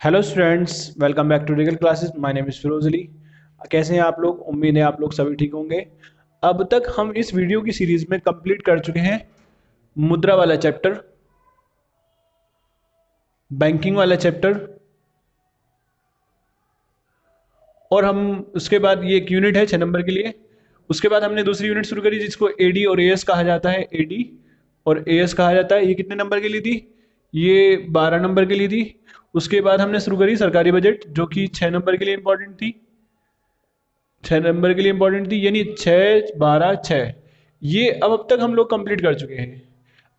Hello students, welcome back to Regal Classes. My name is Firoz Ali. कैसे हैं आप लोग? उम्मीद है आप लोग सभी ठीक होंगे। अब तक हम इस वीडियो की सीरीज में कंप्लीट कर चुके हैं मुद्रा वाला चैप्टर, बैंकिंग वाला चैप्टर, और हम उसके बाद ये एक यूनिट है 6 नंबर के लिए। उसके बाद हमने दूसरी यूनिट शुरू करी जिसको एडी और एएस कहा जाता है। एडी और एएस कहा जाता है। ये कितने नंबर के लिए थी? ये 12 नंबर के लिए थी। उसके बाद हमने शुरू करी सरकारी बजट, जो कि 6 नंबर के लिए इंपॉर्टेंट थी। 6 नंबर के लिए इंपॉर्टेंट थी, यानी 6 12 6। ये अब तक हम लोग कंप्लीट कर चुके हैं।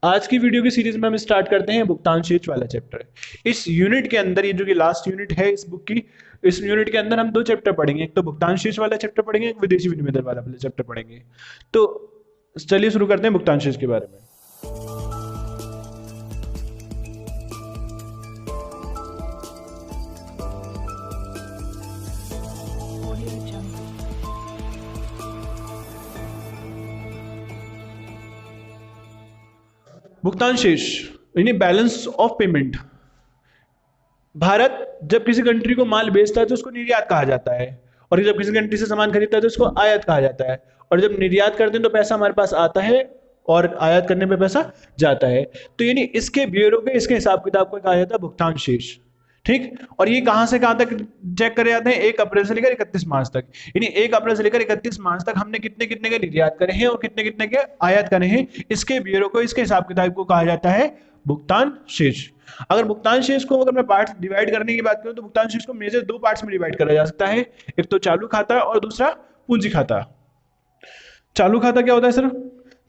आज की वीडियो की सीरीज में हम स्टार्ट करते हैं भुगतान शेष वाला चैप्टर। इस यूनिट के अंदर, ये जो कि लास्ट यूनिट है इस बुक की, इस यूनिट के अंदर हम दो चैप्टर पढ़ेंगे। एक तो भुगतान शेष वाला चैप्टर पढ़ेंगे, एक विदेशी विनिमय दर वाला चैप्टर पढ़ेंगे। तो चलिए शुरू करते हैं भुगतान शेष के बारे में। भुगतान शेष यानी बैलेंस ऑफ पेमेंट। भारत जब किसी कंट्री को माल बेचता है तो उसको निर्यात कहा जाता है, और जब किसी कंट्री से सामान खरीदता है तो उसको आयात कहा जाता है। और जब निर्यात करते हैं तो पैसा हमारे पास आता है और आयात करने पे पैसा जाता है। तो यानी इसके ब्यूरो के, इसके हिसाब किताब को कहा जाता है भुगतान शेष। ठीक। और ये कहां से कहां तक चेक करे जाते हैं? 1 अप्रैल से लेकर 31 मार्च तक। यानी 1 अप्रैल से लेकर 31 मार्च तक हमने कितने कितने के निर्यात करे हैं और कितने कितने के आयात करे हैं, इसके ब्यूरो को, इसके हिसाब किताब को कहा जाता है भुगतान शेष। अगर भुगतान शेष को अगर मैं पार्ट डिवाइड करने की बात करूं तो भुगतान शेष को मेजर दो पार्ट्स में डिवाइड करा जा सकता है। एक तो चालू खाता और दूसरा पूंजी खाता। चालू खाता क्या होता है सर?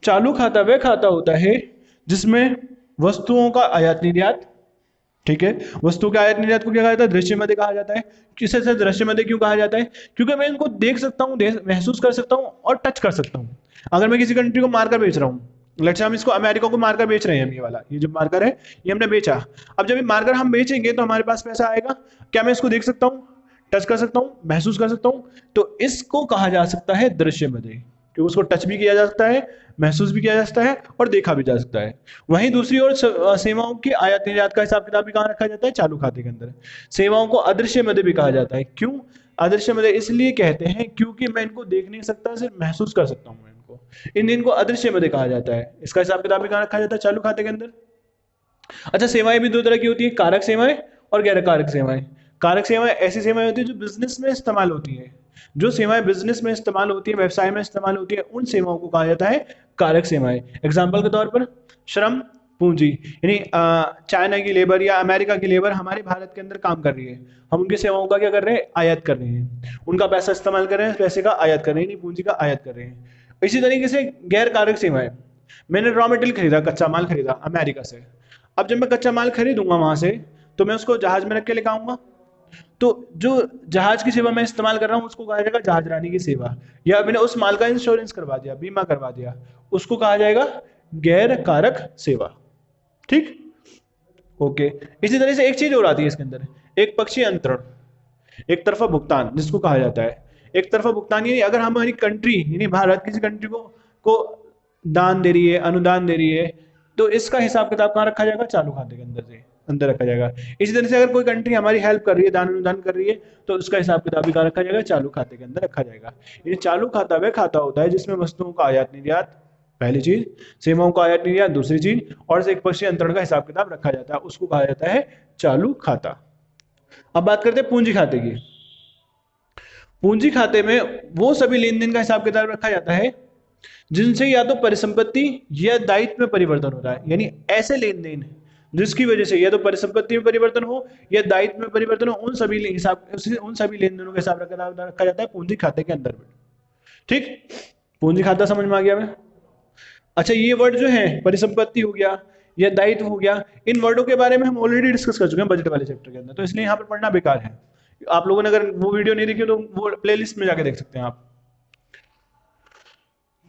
चालू खाता वह खाता होता है जिसमें वस्तुओं का आयात निर्यात, ठीक है, वस्तु के आयात निर्यात को क्या कहा जाता है? दृश्य मध्य कहा जाता है। किसे से दृश्य मध्य क्यों कहा जाता है? क्योंकि मैं इनको देख सकता हूँ, महसूस कर सकता हूँ और टच कर सकता हूँ। अगर मैं किसी कंट्री को मारकर बेच रहा हूँ, लेट्स से हम इसको अमेरिका को मारकर बेच रहे हैं, हम ये वाला, ये जो मार्कर है ये हमने बेचा। अब जब ये मार्कर हम बेचेंगे तो हमारे पास पैसा आएगा। क्या मैं इसको देख सकता हूँ, टच कर सकता हूँ, महसूस कर सकता हूँ? तो इसको कहा जा सकता है दृश्य मध्य, कि उसको टच भी किया जा सकता है, महसूस भी किया जा सकता है और देखा भी जा सकता है। वहीं दूसरी ओर सेवाओं की आयात निर्यात का हिसाब किताब भी कहाँ रखा जाता है? चालू खाते के अंदर। सेवाओं को अदृश्य मध्य भी कहा जाता है। क्यों अदृश्य मध्य? इसलिए कहते हैं क्योंकि मैं इनको देख नहीं सकता, सिर्फ महसूस कर सकता हूँ मैं इनको। इनको अदृश्य मध्य कहा जाता है। इसका हिसाब किताब भी कहाँ रखा जाता है? चालू खाते के अंदर। अच्छा, सेवाएं भी दो तरह की होती है, कारक सेवाएं और गैर कारक सेवाएं। कारक सेवाएं ऐसी सेवाएं होती है जो बिजनेस में इस्तेमाल होती है। जो सेवाएं बिजनेस में इस्तेमाल होती है, व्यवसाय में इस्तेमाल होती है, उन सेवाओं को कहा जाता है कारक सेवाएं। एग्जाम्पल के तौर पर श्रम पूंजी, यानी चाइना की लेबर या अमेरिका की लेबर हमारे भारत के अंदर काम कर रही है, हम उनकी सेवाओं का क्या कर रहे हैं? आयात कर रहे हैं। उनका पैसा इस्तेमाल कर रहे हैं, पैसे का आयात कर रहे हैं, यानी पूंजी का आयात कर रहे हैं। इसी तरीके से गैर कारक सेवाएं, मैंने रॉ मटेरियल खरीदा, कच्चा माल खरीदा अमेरिका से। अब जब मैं कच्चा माल खरीदूंगा वहां से, तो मैं उसको जहाज में रख के लेकर आऊंगा। तो जो जहाज की सेवा मैं इस्तेमाल कर रहा हूं उसको कहा जाएगा जहाजरानी की सेवा। या मैंने उस माल का इंश्योरेंस करवा दिया, बीमा करवा दिया, उसको कहा जाएगा गैर कारक सेवा। ठीक। ओके। इसी तरह से एक चीज और आती है इसके अंदर, एक पक्षीय अंतरण, एक तरफा भुगतान जिसको कहा जाता है। एक तरफा भुगतान यानी अगर हमारी कंट्री यानी भारत किसी कंट्री को दान दे रही है, अनुदान दे रही है, तो इसका हिसाब किताब कहाँ रखा जाएगा? चालू खाते के अंदर से अंदर रखा जाएगा। इसी तरह से अगर कोई कंट्री हमारी हेल्प कर रही है, दान अनुदान कर रही है, तो उसका हिसाब किताब भी कहाँ रखा जाएगा? चालू खाते के अंदर रखा जाएगा। ये चालू खाता वह खाता होता है जिसमें वस्तुओं का आयात निर्यात पहली चीज, सेवाओं का आयात निर्यात दूसरी चीज, और एक पक्षीय अंतरण का हिसाब किताब रखा जाता है, उसको कहा जाता है चालू खाता। अब बात करते हैं पूंजी खाते की। पूंजी खाते में वो सभी लेन देन का हिसाब किताब रखा जाता है जिनसे या तो परिसंपत्ति या दायित्व में परिवर्तन होता है। यानी ऐसे लेन देन जिसकी वजह से या तो परिसंपत्ति में परिवर्तन हो या दायित्व में परिवर्तन हो, उन सभी लेन देनों का हिसाब रखा जाता है पूंजी खाते के अंदर में। ठीक। पूंजी खाता समझ में आ गया मैं? अच्छा, ये वर्ड जो है परिसंपत्ति हो गया या दायित्व हो गया, इन वर्डों के बारे में हम ऑलरेडी डिस्कस कर चुके हैं बजट वाले चैप्टर के अंदर, तो इसलिए यहाँ पर पढ़ना बेकार है। आप लोगों ने अगर वो वीडियो नहीं देखी तो वो प्लेलिस्ट में जाके देख सकते हैं आप।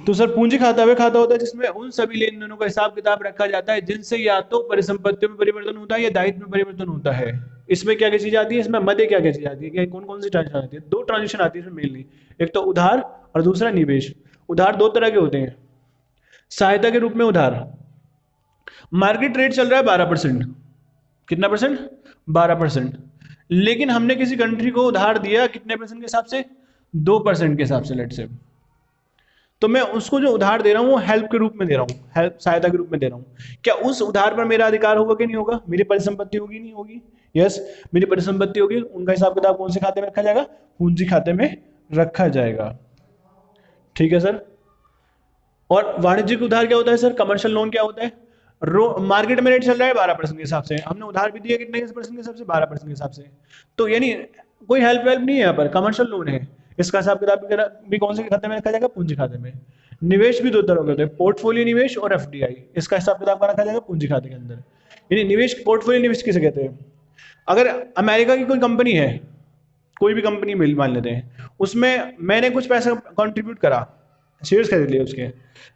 तो सर पूंजी खाता वह खाता होता है जिसमें उन सभी लेन देनों का हिसाब किताब रखा जाता है जिनसे या तो परिसंपत्तियों में परिवर्तन होता है या दायित्व में परिवर्तन होता है। इसमें क्या क्या चीज आती है? इसमें मध्य क्या क्या चीज आती है? क्या कौन कौन सी ट्रांजेक्शन आती है? दो ट्रांजेक्शन आती है इसमें मेनली, एक तो उधार और दूसरा निवेश। उधार दो तरह के होते हैं। सहायता के रूप में उधार, मार्केट रेट चल रहा है 12%। कितना परसेंट? 12%। लेकिन हमने किसी कंट्री को उधार दिया कितने परसेंट के हिसाब से, 2% के हिसाब से लेट से, तो मैं उसको जो उधार दे रहा हूँ वो हेल्प के रूप में दे रहा हूँ, हेल्प सहायता के रूप में दे रहा हूँ। क्या उस उधार पर मेरा अधिकार होगा कि नहीं होगा, मेरी परिसंपत्ति होगी नहीं होगी, यस मेरी परिसंपत्ति होगी। उनका हिसाब किताब कौन से खाते में रखा जाएगा, पूंजी खाते में रखा जाएगा, ठीक है सर। और वाणिज्यिक उधार क्या होता है सर, कमर्शियल लोन क्या होता है, मार्केट में रेट चल रहा है 12% के हिसाब से, हमने उधार भी दिया कितने परसेंट के हिसाब से, 12% के हिसाब से, तो यानी कोई हेल्प वेल्प नहीं है यहाँ पर, कमर्शियल लोन है। इसका हिसाब किताब भी कौन से खाते में रखा जाएगा, पूंजी खाते में। निवेश भी दो तरह के होते हैं, पोर्टफोलियो निवेश और एफडीआई, इसका हिसाब किताब का रखा जाएगा पूंजी खाते के अंदर। यानी निवेश, पोर्टफोलियो निवेश किसे कहते हैं, अगर अमेरिका की कोई कंपनी है, कोई भी कंपनी मिल मान लेते हैं, उसमें मैंने कुछ पैसा कंट्रीब्यूट करा, शेयर्स खरीद लिए उसके,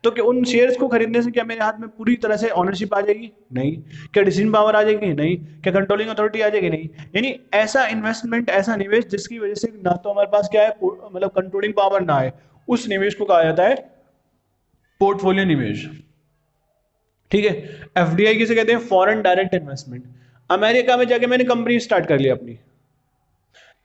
तो क्या उन शेयर्स को खरीदने से क्या मेरे हाथ में पूरी तरह से ऑनरशिप आ जाएगी, नहीं। क्या डिसीजन पावर आ जाएगी, नहीं। क्या कंट्रोलिंग अथॉरिटी आ जाएगी, नहीं। यानी ऐसा इन्वेस्टमेंट, ऐसा निवेश जिसकी वजह से ना तो हमारे पास क्या है, मतलब कंट्रोलिंग पावर ना है, उस निवेश को कहा जाता है पोर्टफोलियो निवेश, ठीक है। एफडीआई किसे कहते हैं, फॉरेन डायरेक्ट इन्वेस्टमेंट। अमेरिका में जाके मैंने कंपनी स्टार्ट कर ली अपनी,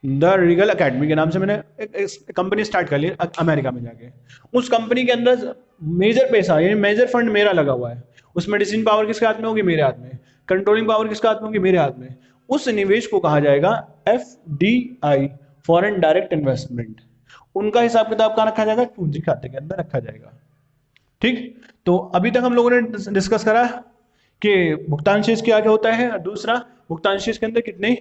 द रीगल अकेडमी के नाम से मैंने एक कंपनी स्टार्ट कर ली अमेरिका में जाके। उस कंपनी के अंदर मेजर पैसा, यानी मेजर फंड मेरा लगा हुआ है, उसमें डिसीजन पावर किसके हाथ में होगी, मेरे हाथ में। कंट्रोलिंग पावर किसके हाथ में होगी, मेरे हाथ में। उस निवेश को कहा जाएगा एफडीआई, फॉरेन डायरेक्ट इन्वेस्टमेंट। उनका हिसाब किताब कहाँ रखा जाएगा, पूंजी खाते के अंदर रखा जाएगा, ठीक। तो अभी तक हम लोगों ने डिस्कस करा कि भुगतान शेष क्या क्या होता है, और दूसरा भुगतान शेष के अंदर कितने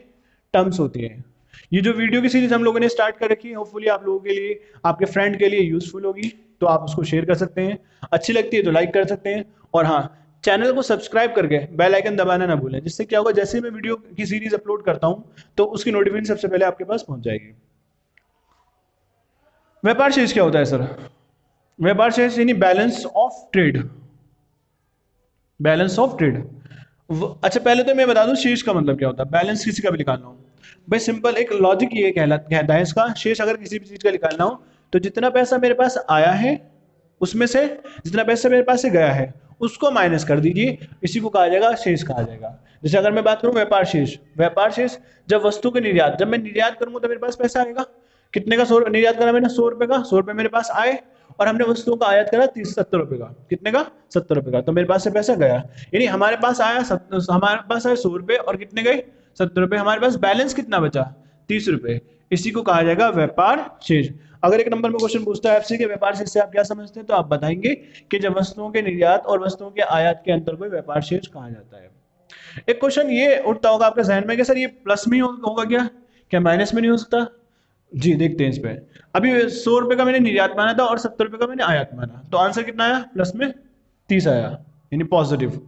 टर्म्स होती है। ये जो वीडियो की सीरीज हम लोगों ने स्टार्ट कर रखी है, होपफुली आप लोगों के लिए, आपके फ्रेंड के लिए यूजफुल होगी, तो आप उसको शेयर कर सकते हैं, अच्छी लगती है तो लाइक कर सकते हैं, और हाँ, चैनल को सब्सक्राइब करके बेल आइकन दबाना ना भूलें, जिससे क्या होगा, जैसे मैं वीडियो की सीरीज अपलोड करता हूँ तो उसकी नोटिफिकेशन सबसे पहले आपके पास पहुंच जाएगी। व्यापार शेष क्या होता है सर, व्यापार शेष यानी balance of trade, balance of trade. अच्छा पहले तो मैं बता दूं शेष का मतलब क्या होता है, बैलेंस किसी का भी निकालना हो, भाई सिंपल एक लॉजिक ये कहता है इसका, शेष अगर किसी भी चीज का निकालना हो तो जितना पैसा मेरे पास आया है उसमें से जितना पैसा मेरे पास से गया है उसको माइनस कर दीजिए, इसी को कहा जाएगा शेष कहा जाएगा। जैसे अगर मैं बात करूं व्यापार शेष, व्यापार शेष जब वस्तु के निर्यात, जब मैं निर्यात करूंगा तो मेरे पास पैसा आएगा, कितने का, 100 निर्यात करा मैंने 100 रुपए का, 100 रुपए मेरे पास आए, और हमने वस्तुओं का आयात करा 70 रुपए का, कितने का, 70 रुपए का, तो मेरे पास से पैसा गया। यानी हमारे पास आया हमारे पास आए 100 रुपए, और कितने गए, 70 रुपए, हमारे पास बैलेंस कितना बचा, 30 रुपए, इसी को कहा जाएगा व्यापार शेष। अगर एक नंबर में क्वेश्चन पूछता है आपसे कि व्यापार शेष से आप क्या समझते हैं, तो आप बताएंगे कि जब वस्तुओं के निर्यात और वस्तुओं के आयात के अंतर को व्यापार शेष कहा जाता है। एक क्वेश्चन ये उठता होगा आपके जहन में कि सर ये प्लस में होगा क्या माइनस में नहीं हो सकता, जी देखते हैं इस पे। अभी 100 रुपए का मैंने निर्यात माना था और 70 रुपए का मैंने आयात माना, तो आंसर कितना आया, प्लस में 30 आया, यानी पॉजिटिव।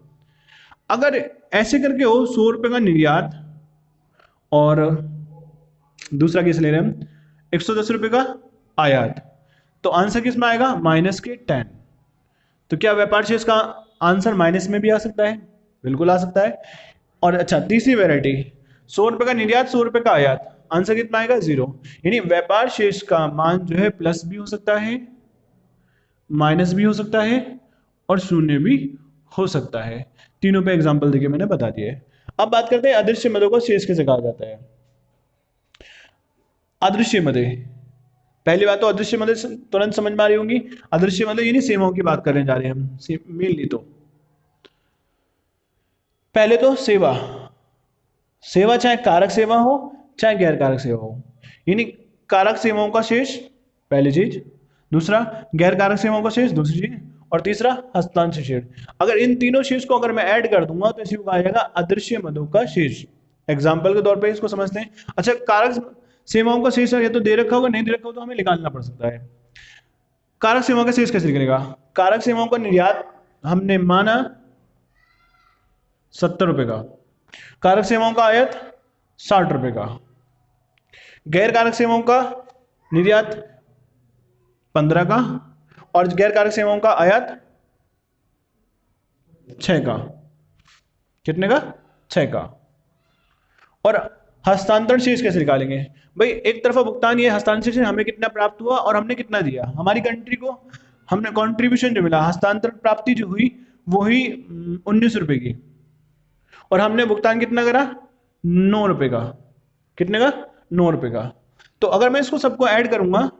अगर ऐसे करके हो 100 रुपए का निर्यात और दूसरा केस ले रहे हैं हम 110 रुपए का आयात, तो आंसर किस में आएगा, माइनस के 10। तो क्या व्यापार शेष का आंसर माइनस में भी आ सकता है, बिल्कुल आ सकता है। और अच्छा तीसरी वेराइटी, 100 रुपए का निर्यात 100 रुपए का आयात, आंसर कितना आएगा, 0। यानी व्यापार शेष का मान जो है प्लस भी हो सकता है, माइनस भी हो सकता है, और शून्य भी हो सकता है। तीनों पे एग्जांपल देके मैंने बता दिया है। अब बात करते हैं अदृश्य मदों का शेष कैसे कहा जाता है। अदृश्य मदे, पहली बात तो अदृश्य मदे तुरंत समझ में आ रही होंगी, अदृश्य मदे यानी सेवाओं की बात करने जा रहे हैं हम मेनली। तो पहले तो सेवा, सेवा चाहे कारक सेवा हो चाहे गैर कारक सेवा हो, यानी कारक सेवाओं का शेष पहली चीज, दूसरा गैर कारक सेवाओं का शेष दूसरी चीज, और तीसरा हस्तांतर शेष। अगर इन तीनों शेष को अगर मैं ऐड कर दूंगा तो इसी को कहा जाएगा अदृश्य मदों का शेष। एग्जाम्पल के तौर पर इसको समझते हैं। अच्छा कारक सेवाओं का शेष है, ये तो दे रखा होगा, नहीं दे रखा हो तो हमें निकालना पड़ सकता है। कारक सेवाओं का शेष कैसे निकलेगा, कारक सेवाओं का निर्यात हमने माना 70 रुपए का, कारक सेवाओं का आयात 60 रुपए का, गैर कारक सेवाओं का निर्यात 15 का, और गैर कारक सेवाओं का आयात 6 का, कितने का, 6 का। और हस्तांतरण शेष कैसे निकालेंगे, भाई एक तरफा भुगतान, ये हस्तांतरण शेष हमें कितना प्राप्त हुआ और हमने कितना दिया, हमारी कंट्री को हमने कॉन्ट्रीब्यूशन जो मिला, हस्तांतरण प्राप्ति जो हुई वो हुई 19 रुपए की, और हमने भुगतान कितना करा, 9 रुपए का, कितने का? 9 रुपए का। तो अगर मैं इसको सबको ऐड करूंगा,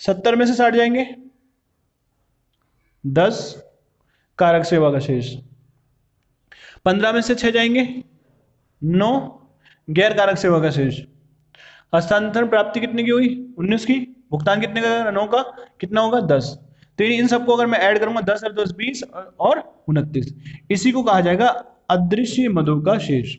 70 में से 60 जाएंगे, 10 कारक सेवा का शेष, 15 में से 6 जाएंगे, 9 गैर कारक सेवा का शेष। हस्तांतरण प्राप्ति कितने की हुई? 19 की। भुगतान कितने का? 9 का। कितना होगा? 10। तो इन सबको अगर मैं ऐड करूंगा, 10 और 10 20 और 29, इसी को कहा जाएगा अदृश्य मदों का शेष।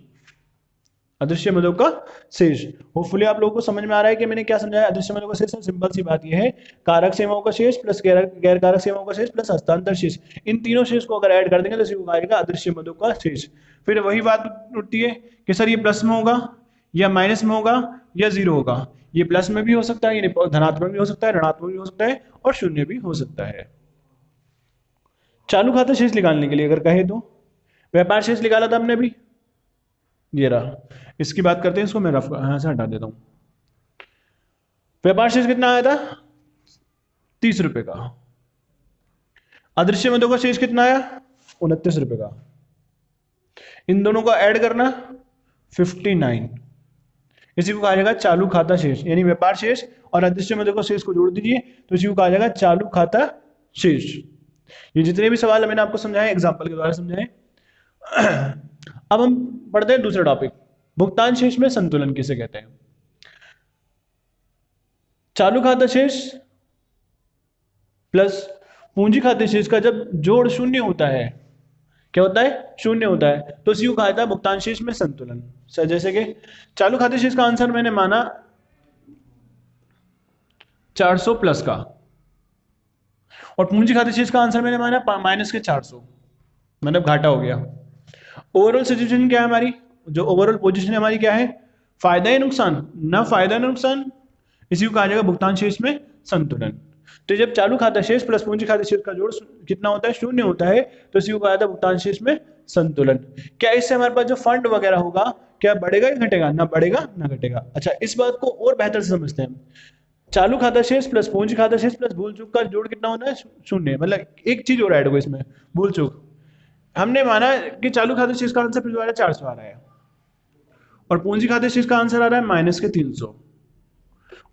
अदृश्य मदों का शेष। होपफुली आप लोगों को समझ में आ रहा है कि मैंने क्या समझाया। अदृश्य मदों का शेष सिंपल सी बात यह है, कारक सेवाओं का शेष प्लस गैर कारक सेवाओं का शेष प्लस हस्तांतर शेष, इन तीनों शेष को अगर ऐड कर देंगे तो इसी को कहा जाएगा अदृश्य मदों का शेष। फिर वही बात उठती है कि सर ये प्लस में होगा या माइनस में होगा या जीरो होगा। ये प्लस में भी हो सकता है, ये धनात्मक भी हो सकता है, ऋणात्मक भी हो सकता है और शून्य भी हो सकता है। चालू खाता शेष निकालने के लिए अगर कहे तो व्यापार शेष निकाला था हमने अभी, ये रहा। इसकी बात करते हैं, इसको मैं रफ यहां से हटा देता हूं। व्यापार शेष कितना आया था? 30 रुपए का। अदृश्य मदों का शेष कितना आया? 29 रुपए का। इन दोनों को ऐड करना 59, इसी को कहा जाएगा चालू खाता शेष। यानी व्यापार शेष और अदृश्य मदों का शेष को जोड़ दीजिए तो इसी को कहा जाएगा चालू खाता शेष। ये जितने भी सवाल मैंने आपको समझाए एग्जाम्पल के द्वारा समझाए। अब हम पढ़ते हैं दूसरा टॉपिक, भुगतान शेष में संतुलन किसे कहते हैं। चालू खाता शेष प्लस पूंजी खाते शेष का जब जोड़ शून्य होता है, क्या होता है? शून्य होता है, तो इसी को कहा जाता है भुगतान शेष में संतुलन। सर जैसे कि चालू खाते शेष का आंसर मैंने माना 400 प्लस का, और पूंजी खाते शेष का आंसर मैंने माना माइनस के 400, मतलब घाटा हो गया। ओवरऑल सिचुएशन क्या है हमारी? जो ओवरऑल पोजीशन है हमारी क्या है? फायदा या नुकसान? ना फायदा ना नुकसान, इसी को कहा जाएगा भुगतान शेष में संतुलन। तो जब चालू खाता शेष प्लस पूंजी खाते शेष का जोड़ कितना होता है? शून्य होता है, तो इसी को कहा जाता है भुगतान शेष में संतुलन। क्या इससे हमारे पास जो फंड वगैरह होगा क्या बढ़ेगा या घटेगा? ना बढ़ेगा ना घटेगा। अच्छा, इस बात को और बेहतर से समझते हैं। चालू खाता शेष प्लस पूंजी खाता शेष प्लस भूल चूक का जोड़ कितना होता है? शून्य। मतलब एक चीज और ऐड होगा इसमें, भूल चूक। हमने माना कि चालू खाते शेष का आंसर दोबारा 400 आ रहा है और पूंजी खाते शेष का आंसर आ रहा है माइनस के 300,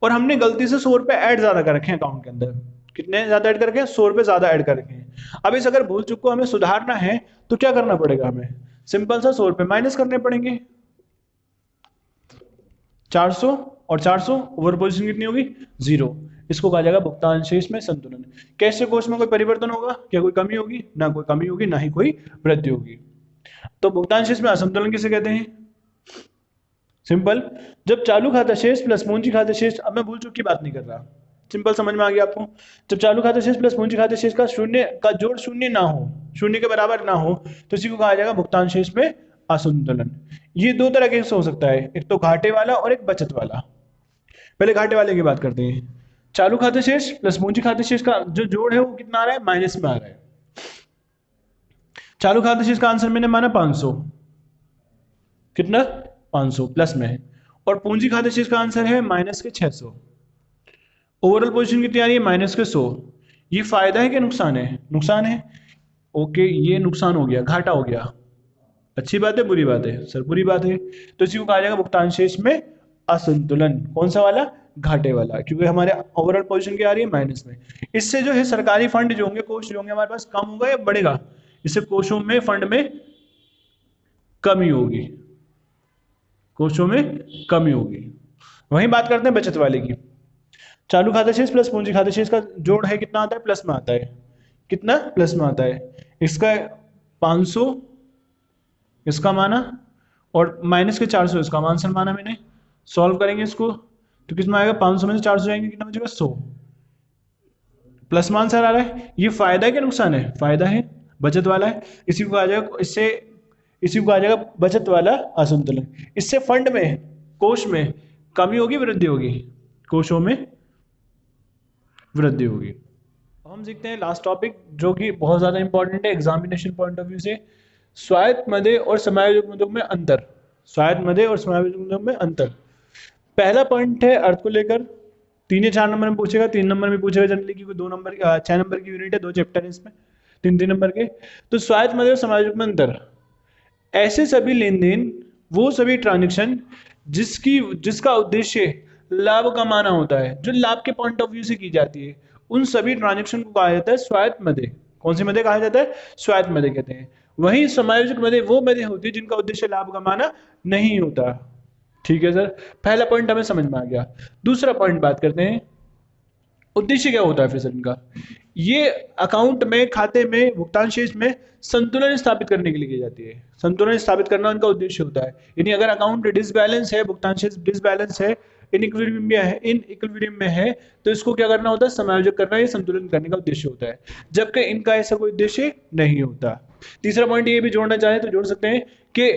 और हमने गलती से 100 रुपए ऐड ज्यादा कर रखे हैं अकाउंट के अंदर। कितने ज्यादा ऐड करके? 100 रुपए ज्यादा ऐड कर रखे हैं। अब इस अगर भूल चूक को हमें सुधारना है तो क्या करना पड़ेगा? हमें सिंपल सा 100 रुपए माइनस करने पड़ेंगे। 400 और 400, ओवर पोजीशन कितनी होगी? 0। इसको कहा जाएगा भुगतान शेष में संतुलन। कैसे कोष में कोई परिवर्तन होगा? क्या कोई कमी होगी? ना कोई कमी होगी, ना ही कोई वृद्धि होगी। तो भुगतान शेष में असंतुलन किसे कहते हैं? सिंपल, जब चालू खाता शेष प्लस पूंजी खाते शेष, अब मैं भूल चूक की बात नहीं कर रहा, सिंपल समझ में आ गया आपको। जब चालू खाता शेष प्लस पूंजी खाते शेष का शून्य का जोड़ शून्य ना हो, शून्य के बराबर ना हो, तो इसी को कहा जाएगा भुगतान शेष में असंतुलन। ये दो तरह के हो सकता है, एक तो घाटे वाला और एक बचत वाला। पहले घाटे वाले की बात करते हैं। चालू खाते शेष प्लस पूंजी खाते शेष का जो जोड़ है वो कितना आ रहा है? माइनस में आ रहा है। चालू खाते शेष का आंसर मैंने माना 500, कितना? 500 प्लस में है, और पूंजी खाते शेष का आंसर है माइनस के 600। ओवरऑल पोजीशन कितनी आ रही है? माइनस के 100। ये फायदा है कि नुकसान है? नुकसान है। ओके, ये नुकसान हो गया, घाटा हो गया। अच्छी बात है बुरी बात है? सर बुरी बात है। तो इसी को कहा जाएगा भुगतान शेष में असंतुलन। कौन सा वाला? घाटे वाला, क्योंकि हमारे ओवरऑल पोजीशन क्या आ रही है? माइनस में। इससे जो है सरकारी फंड जो होंगे, कोष जो होंगे हमारे पास, कम होगा या बढ़ेगा? इससे कोषों में, फंड में कमी होगी, कोषों में कमी होगी। वहीं बात करते हैं बचत वाले की। चालू खाता शेष प्लस पूंजी खाते शेष का जोड़ है कितना आता है? प्लस में आता है। कितना? प्लस में आता है। इसका 500 इसका माना और माइनस के 400 इसका आंसर माना मैंने। सॉल्व करेंगे इसको तो कितना आएगा? 500 में से 400 जाएंगे, कितना बचेगा? 100। प्लस में आंसर आ रहा है। ये फायदा है कि नुकसान है? फायदा है, बचत वाला है। इसी को कहा जाएगा, इसी को कहा जाएगा बचत वाला असंतुलन। इससे फंड में, कोष में कमी होगी, वृद्धि होगी? कोषों में वृद्धि होगी। अब हम सीखते हैं लास्ट टॉपिक जो कि बहुत ज्यादा इंपॉर्टेंट है एग्जामिनेशन पॉइंट ऑफ व्यू से, स्वायत्त मदे और समायोजक मदों में अंतर। स्वायत्त मदे और समायोजक मदों में अंतर। पहला पॉइंट है अर्थ को लेकर, 3 या 4 नंबर में पूछेगा, 3 नंबर में पूछेगा जनरली, क्योंकि 6 नंबर की यूनिट है, 2 चैप्टर है इसमें, 3 नंबर के। तो स्वायत्त मदे और समायोजक में अंतर। ऐसे सभी लेन देन, वो सभी ट्रांजेक्शन जिसका उद्देश्य लाभ कमाना होता है, जो लाभ के पॉइंट ऑफ व्यू से की जाती है, उन सभी ट्रांजेक्शन को कहा जाता है स्वायत्त मदे। कौन सी मदे कहा जाता है? स्वायत्त मदे कहते हैं। वहीं समायोजक मदे वो मदे होती है जिनका उद्देश्य लाभ कमाना नहीं होता। ठीक है सर, पहला पॉइंट हमें समझ में आ गया। दूसरा पॉइंट बात करते हैं, उद्देश्य क्या होता है फिर सर इनका? ये अकाउंट में, खाते में, भुगतान शेष में संतुलन स्थापित करने के लिए की जाती है। संतुलन स्थापित करना उनका उद्देश्य होता है। यानी अगर अकाउंट डिसबैलेंस है, भुगतान शेष डिसबैलेंस है, इन इक्विलिब्रियम में है, तो इसको क्या करना होता है? समायोजक करना, ये संतुलन करने का उद्देश्य होता है, जबकि इनका ऐसा कोई उद्देश्य नहीं होता। तीसरा पॉइंट ये भी जोड़ना चाहे तो जोड़ सकते हैं कि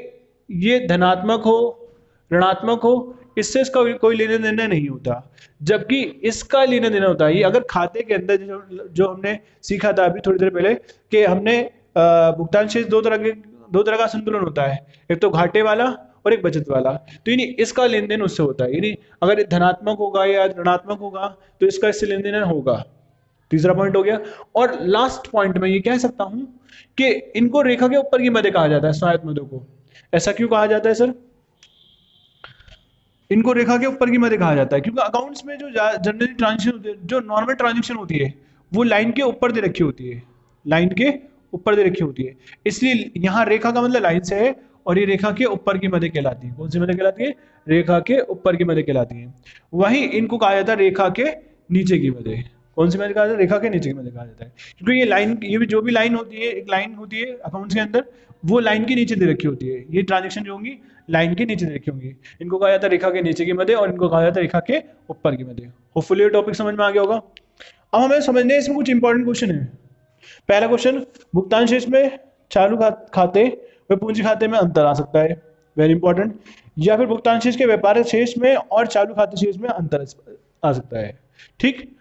ये धनात्मक हो, ऋणात्मक हो, इससे इसका कोई लेना देना नहीं होता, जबकि इसका लेना देना होता है। ये अगर खाते के अंदर जो हमने सीखा था अभी थोड़ी देर पहले कि हमने भुगतान शेष दो तरह का संतुलन होता है, एक तो घाटे वाला और एक बचत वाला। तो यानी इसका लेन देन उससे होता है, यानी अगर ये धनात्मक होगा या ऋणात्मक होगा तो इसका इससे लेन देन होगा। तीसरा पॉइंट हो गया। और लास्ट पॉइंट में ये कह सकता हूं कि इनको रेखा के ऊपर की मदे कहा जाता है, स्वायत्त मदों को। ऐसा क्यों कहा जाता है सर? इनको रेखा के ऊपर की मदे कहा जाता है क्योंकि अकाउंट्स में जो जनरली ट्रांजेक्शन होती है, जो नॉर्मल ट्रांजेक्शन होती है, वो लाइन के ऊपर दे रखी होती है, लाइन के ऊपर दे रखी होती है। इसलिए यहाँ रेखा का मतलब लाइन से है, और ये रेखा के ऊपर की मदे कहलाती है। कौन सी मदे कहलाती है? रेखा के ऊपर की मदे कहलाती है। वहीं इनको कहा जाता है रेखा के नीचे की मदे। कौन सी मदे कहा जाता है? रेखा के नीचे की मदे कहा जाता है, क्योंकि ये लाइन, ये भी जो भी लाइन होती है, एक लाइन होती है अकाउंट्स के अंदर, वो लाइन के नीचे दे रखी होती है। ये ट्रांजेक्शन जो होंगी लाइन के नीचे दे रखी होंगी। इनको कहा जाता है रेखा के नीचे की मदे, और इनको कहा जाता है रेखा के ऊपर की मदे। होपफुली ये टॉपिक समझ में आ गया होगा। अब हमें समझने इसमें कुछ इंपॉर्टेंट क्वेश्चन है। पहला क्वेश्चन, भुगतान शेष में चालू खाते व पूंजी खाते में अंतर आ सकता है, वेरी इंपॉर्टेंट। या फिर भुगतान शेष के व्यापारिक शेष में और चालू खाते शेष में अंतर आ सकता है। ठीक,